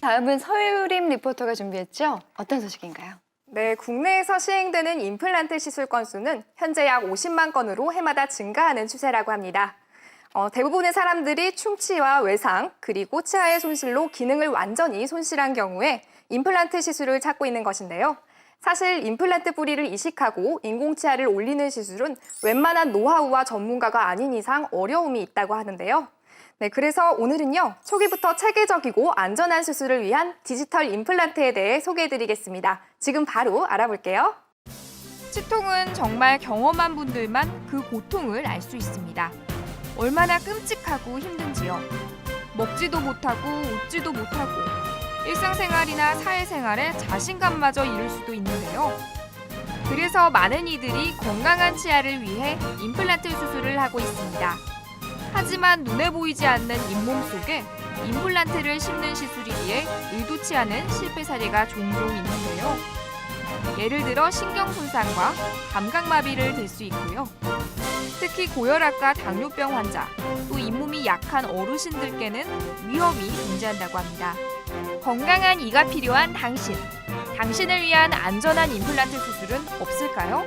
다음은 서유림 리포터가 준비했죠? 어떤 소식인가요? 네, 국내에서 시행되는 임플란트 시술 건수는 현재 약 50만 건으로 해마다 증가하는 추세라고 합니다. 대부분의 사람들이 충치와 외상, 그리고 치아의 손실로 기능을 완전히 손실한 경우에 임플란트 시술을 찾고 있는 것인데요. 사실 임플란트 뿌리를 이식하고 인공치아를 올리는 시술은 웬만한 노하우와 전문가가 아닌 이상 어려움이 있다고 하는데요. 네, 그래서 오늘은요, 초기부터 체계적이고 안전한 수술을 위한 디지털 임플란트에 대해 소개해드리겠습니다. 지금 바로 알아볼게요. 치통은 정말 경험한 분들만 그 고통을 알 수 있습니다. 얼마나 끔찍하고 힘든지요. 먹지도 못하고 웃지도 못하고 일상생활이나 사회생활에 자신감마저 잃을 수도 있는데요. 그래서 많은 이들이 건강한 치아를 위해 임플란트 수술을 하고 있습니다. 하지만 눈에 보이지 않는 잇몸 속에 임플란트를 심는 시술이기에 의도치 않은 실패 사례가 종종 있는데요. 예를 들어 신경 손상과 감각마비를 들 수 있고요. 특히 고혈압과 당뇨병 환자, 또 잇몸이 약한 어르신들께는 위험이 존재한다고 합니다. 건강한 이가 필요한 당신을 위한 안전한 임플란트 수술은 없을까요?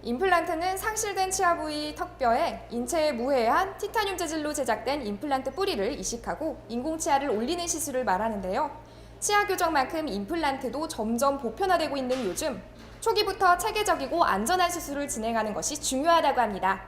임플란트는 상실된 치아 부위 턱뼈에 인체에 무해한 티타늄 재질로 제작된 임플란트 뿌리를 이식하고 인공치아를 올리는 시술을 말하는데요. 치아 교정만큼 임플란트도 점점 보편화되고 있는 요즘, 초기부터 체계적이고 안전한 수술을 진행하는 것이 중요하다고 합니다.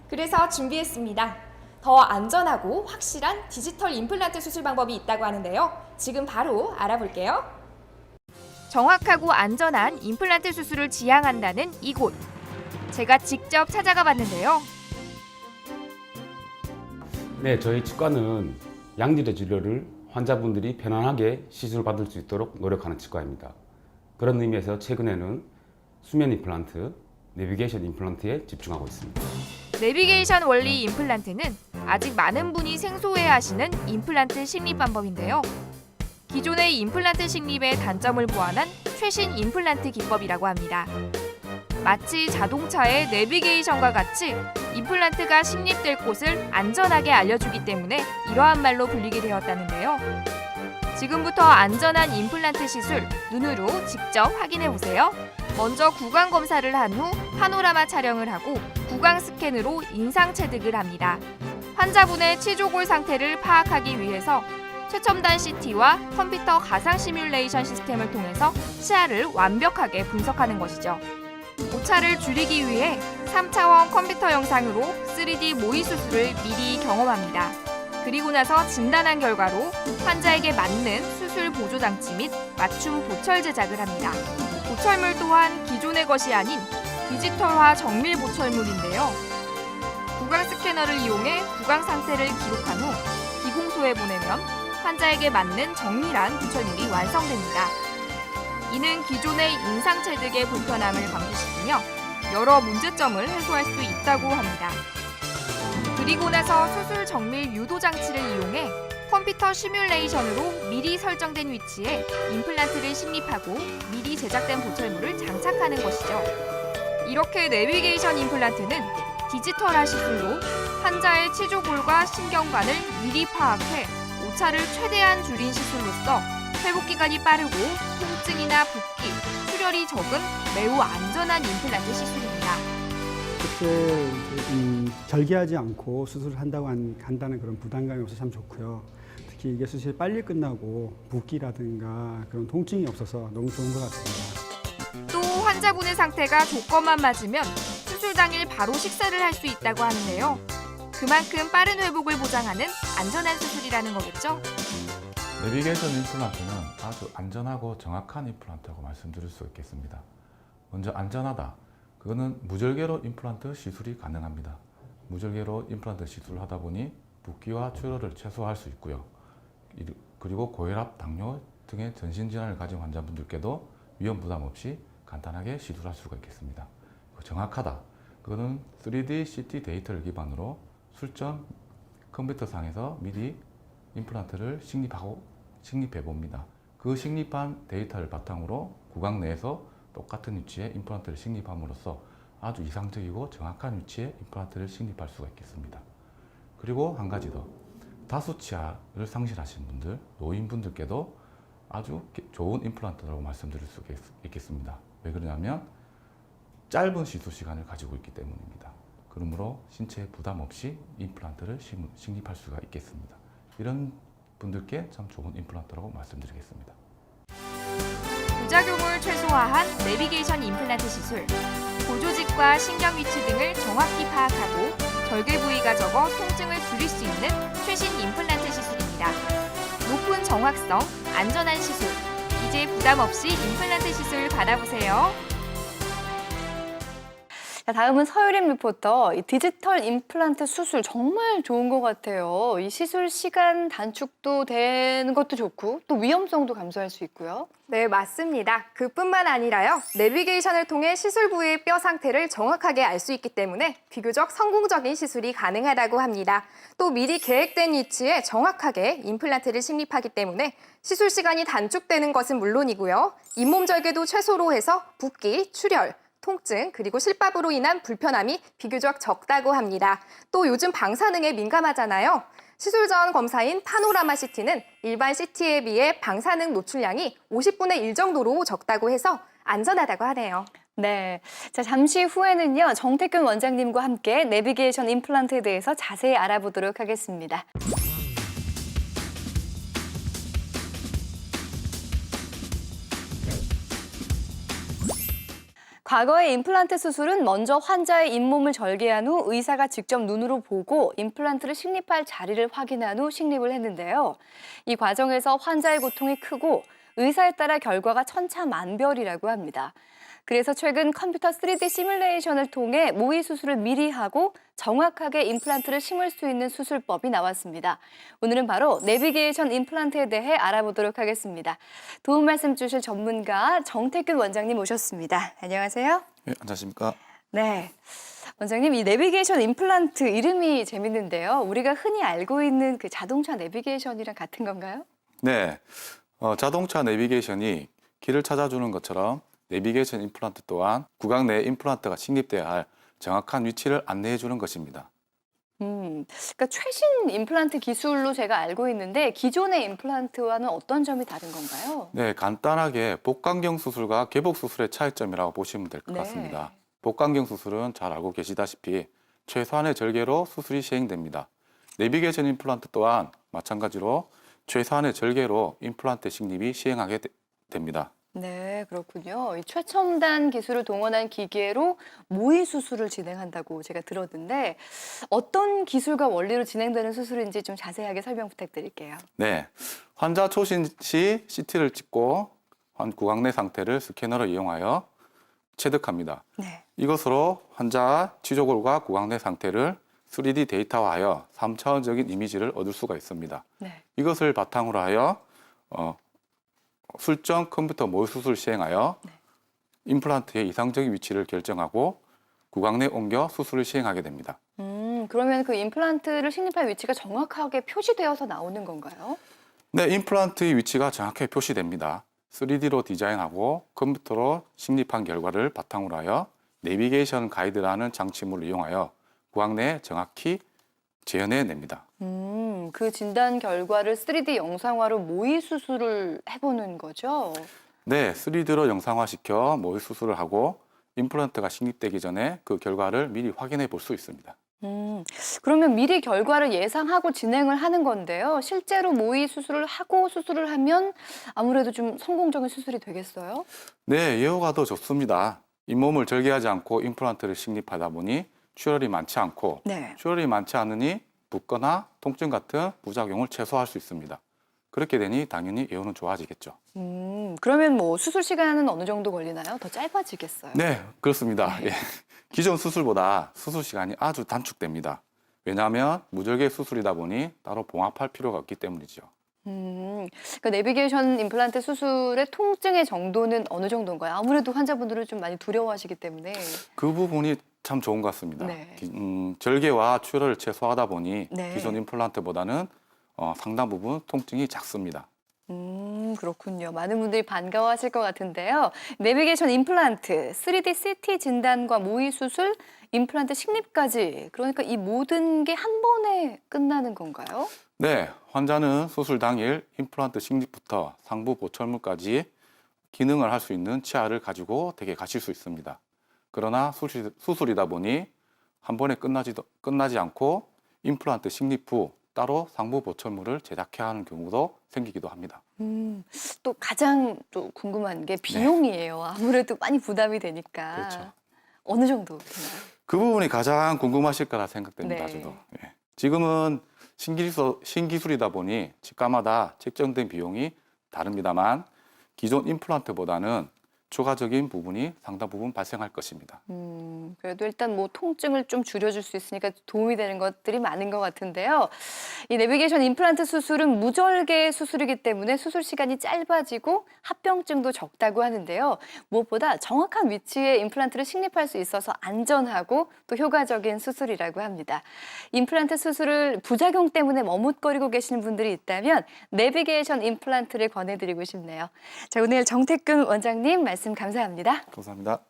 그래서 준비했습니다. 더 안전하고 확실한 디지털 임플란트 수술 방법이 있다고 하는데요. 지금 바로 알아볼게요. 정확하고 안전한 임플란트 수술을 지향한다는 이곳. 제가 직접 찾아가 봤는데요. 네, 저희 치과는 양질의 진료를 환자분들이 편안하게 시술을 받을 수 있도록 노력하는 치과입니다. 그런 의미에서 최근에는 수면 임플란트, 내비게이션 임플란트에 집중하고 있습니다. 내비게이션 원리 임플란트는 아직 많은 분이 생소해하시는 임플란트 식립 방법인데요. 기존의 임플란트 식립의 단점을 보완한 최신 임플란트 기법이라고 합니다. 마치 자동차의 내비게이션과 같이 임플란트가 식립될 곳을 안전하게 알려주기 때문에 이러한 말로 불리게 되었다는데요. 지금부터 안전한 임플란트 시술 눈으로 직접 확인해 보세요. 먼저 구강 검사를 한 후 파노라마 촬영을 하고 구강 스캔으로 인상 체득을 합니다. 환자분의 치조골 상태를 파악하기 위해서 최첨단 CT와 컴퓨터 가상 시뮬레이션 시스템을 통해서 치아를 완벽하게 분석하는 것이죠. 오차를 줄이기 위해 3차원 컴퓨터 영상으로 3D 모의 수술을 미리 경험합니다. 그리고 나서 진단한 결과로 환자에게 맞는 수술 보조 장치 및 맞춤 보철 제작을 합니다. 보철물 또한 기존의 것이 아닌 디지털화 정밀 보철물인데요. 구강 스캐너를 이용해 구강 상태를 기록한 후 기공소에 보내면 환자에게 맞는 정밀한 보철물이 완성됩니다. 이는 기존의 인상 체득의 불편함을 감소시키며 여러 문제점을 해소할 수 있다고 합니다. 그리고 나서 수술 정밀 유도 장치를 이용해 컴퓨터 시뮬레이션으로 미리 설정된 위치에 임플란트를 식립하고 미리 제작된 보철물을 장착하는 것이죠. 이렇게 내비게이션 임플란트는 디지털화 시술로 환자의 치조골과 신경관을 미리 파악해 오차를 최대한 줄인 시술로서 회복 기간이 빠르고 통증이나 붓기, 출혈이 적은 매우 안전한 임플란트 시술입니다. 그때 절개하지 않고 수술을 한다는 그런 부담감이 없어서 참 좋고요. 특히 이게 수술이 빨리 끝나고 붓기라든가 그런 통증이 없어서 너무 좋은 것 같습니다. 또 환자분의 상태가 조건만 맞으면 수술 당일 바로 식사를 할 수 있다고 하는데요. 그만큼 빠른 회복을 보장하는 안전한 수술이라는 거겠죠? 내비게이션 임플란트는 아주 안전하고 정확한 임플란트라고 말씀드릴 수 있겠습니다. 먼저 안전하다. 그거는 무절개로 임플란트 시술이 가능합니다. 무절개로 임플란트 시술을 하다 보니 붓기와 출혈을 최소화할 수 있고요. 그리고 고혈압, 당뇨 등의 전신질환을 가진 환자분들께도 위험 부담 없이 간단하게 시술할 수가 있겠습니다. 정확하다. 그거는 3D CT 데이터를 기반으로 술전 컴퓨터상에서 미리 임플란트를 식립해 봅니다. 그 식립한 데이터를 바탕으로 구강 내에서 똑같은 위치에 임플란트를 식립함으로써 아주 이상적이고 정확한 위치에 임플란트를 식립할 수가 있겠습니다. 그리고 한 가지 더, 다수 치아를 상실하신 분들, 노인분들께도 아주 좋은 임플란트라고 말씀드릴 수 있겠습니다. 왜 그러냐면 짧은 시술 시간을 가지고 있기 때문입니다. 그러므로 신체에 부담 없이 임플란트를 식립할 수가 있겠습니다. 이런 분들께 참 좋은 임플란트라고 말씀드리겠습니다. 부작용을 최소화한 내비게이션 임플란트 시술. 고조직과 신경 위치 등을 정확히 파악하고 절개 부위가 적어 통증을 줄일 수 있는 최신 임플란트 시술입니다. 높은 정확성, 안전한 시술. 이제 부담 없이 임플란트 시술 받아보세요. 자, 다음은 서유림 리포터. 이 디지털 임플란트 수술 정말 좋은 것 같아요. 이 시술 시간 단축도 되는 것도 좋고 또 위험성도 감소할 수 있고요. 네, 맞습니다. 그뿐만 아니라요. 내비게이션을 통해 시술 부위의 뼈 상태를 정확하게 알 수 있기 때문에 비교적 성공적인 시술이 가능하다고 합니다. 또 미리 계획된 위치에 정확하게 임플란트를 식립하기 때문에 시술 시간이 단축되는 것은 물론이고요. 잇몸 절개도 최소로 해서 붓기, 출혈, 통증, 그리고 실밥으로 인한 불편함이 비교적 적다고 합니다. 또 요즘 방사능에 민감하잖아요. 시술 전 검사인 파노라마 CT는 일반 CT에 비해 방사능 노출량이 50분의 1 정도로 적다고 해서 안전하다고 하네요. 네. 자, 잠시 후에는요, 정태균 원장님과 함께 내비게이션 임플란트에 대해서 자세히 알아보도록 하겠습니다. 과거의 임플란트 수술은 먼저 환자의 잇몸을 절개한 후 의사가 직접 눈으로 보고 임플란트를 식립할 자리를 확인한 후 식립을 했는데요. 이 과정에서 환자의 고통이 크고 의사에 따라 결과가 천차만별이라고 합니다. 그래서 최근 컴퓨터 3D 시뮬레이션을 통해 모의 수술을 미리 하고 정확하게 임플란트를 심을 수 있는 수술법이 나왔습니다. 오늘은 바로 내비게이션 임플란트에 대해 알아보도록 하겠습니다. 도움 말씀 주실 전문가 정태균 원장님 모셨습니다. 안녕하세요. 네, 안녕하십니까. 네. 원장님, 이 내비게이션 임플란트 이름이 재밌는데요. 우리가 흔히 알고 있는 그 자동차 내비게이션이랑 같은 건가요? 네, 자동차 내비게이션이 길을 찾아주는 것처럼 내비게이션 임플란트 또한 구강 내에 임플란트가 식립돼야 할 정확한 위치를 안내해 주는 것입니다. 그러니까 최신 임플란트 기술로 제가 알고 있는데 기존의 임플란트와는 어떤 점이 다른 건가요? 네, 간단하게 복강경 수술과 개복 수술의 차이점이라고 보시면 될 것 네. 같습니다. 복강경 수술은 잘 알고 계시다시피 최소한의 절개로 수술이 시행됩니다. 내비게이션 임플란트 또한 마찬가지로 최소한의 절개로 임플란트 식립이 시행하게 됩니다. 네, 그렇군요. 이 최첨단 기술을 동원한 기계로 모의 수술을 진행한다고 제가 들었는데 어떤 기술과 원리로 진행되는 수술인지 좀 자세하게 설명 부탁드릴게요. 네, 환자 초신 시 CT를 찍고 구강 내 상태를 스캐너를 이용하여 체득합니다. 네. 이것으로 환자 치조골과 구강 내 상태를 3D 데이터화하여 3차원적인 이미지를 얻을 수가 있습니다. 네. 이것을 바탕으로 하여 술정 컴퓨터 모의 수술을 시행하여 임플란트의 이상적인 위치를 결정하고 구강 내 옮겨 수술을 시행하게 됩니다. 그러면 그 임플란트를 식립할 위치가 정확하게 표시되어서 나오는 건가요? 네, 임플란트의 위치가 정확하게 표시됩니다. 3D로 디자인하고 컴퓨터로 식립한 결과를 바탕으로 하여 내비게이션 가이드라는 장치물을 이용하여 구강 내에 정확히 재현해냅니다. 그 진단 결과를 3D 영상화로 모의 수술을 해보는 거죠? 네, 3D로 영상화시켜 모의 수술을 하고 임플란트가 식립되기 전에 그 결과를 미리 확인해 볼 수 있습니다. 그러면 미리 결과를 예상하고 진행을 하는 건데요. 실제로 모의 수술을 하고 수술을 하면 아무래도 좀 성공적인 수술이 되겠어요? 네, 예후가 더 좋습니다. 잇몸을 절개하지 않고 임플란트를 식립하다 보니 출혈이 많지 않고 네. 출혈이 많지 않으니 붓거나 통증 같은 부작용을 최소화할 수 있습니다. 그렇게 되니 당연히 예후는 좋아지겠죠. 그러면 뭐 수술 시간은 어느 정도 걸리나요? 더 짧아지겠어요? 네, 그렇습니다. 예. 기존 수술보다 수술 시간이 아주 단축됩니다. 왜냐하면 무절개 수술이다 보니 따로 봉합할 필요가 없기 때문이죠. 그러니까 내비게이션 임플란트 수술의 통증의 정도는 어느 정도인가요? 아무래도 환자분들은 좀 많이 두려워하시기 때문에. 그 부분이 참 좋은 것 같습니다. 네. 절개와 출혈을 최소화하다 보니 네. 기존 임플란트보다는 상당 부분 통증이 작습니다. 그렇군요. 많은 분들이 반가워하실 것 같은데요. 내비게이션 임플란트, 3D CT 진단과 모의 수술, 임플란트 식립까지. 그러니까 이 모든 게 한 번에 끝나는 건가요? 네, 환자는 수술 당일 임플란트 식립부터 상부 보철물까지 기능을 할 수 있는 치아를 가지고 댁에 가실 수 있습니다. 그러나 수술이다 보니 한 번에 끝나지 않고 임플란트 식립 후 따로 상부 보철물을 제작해야 하는 경우도 생기기도 합니다. 또 가장 또 궁금한 게 비용이에요. 아무래도 많이 부담이 되니까. 그렇죠. 어느 정도 되나요? 그 부분이 가장 궁금하실 거라 생각됩니다. 네. 저도. 예. 지금은 신기술이다 보니 치과마다 책정된 비용이 다릅니다만 기존 임플란트보다는 추가적인 부분이 상당 부분 발생할 것입니다. 그래도 일단 뭐 통증을 좀 줄여줄 수 있으니까 도움이 되는 것들이 많은 것 같은데요. 이 내비게이션 임플란트 수술은 무절개 수술이기 때문에 수술 시간이 짧아지고 합병증도 적다고 하는데요. 무엇보다 정확한 위치에 임플란트를 식립할 수 있어서 안전하고 또 효과적인 수술이라고 합니다. 임플란트 수술을 부작용 때문에 머뭇거리고 계시는 분들이 있다면 내비게이션 임플란트를 권해드리고 싶네요. 자, 오늘 정태근 원장님 말씀 감사합니다. 감사합니다.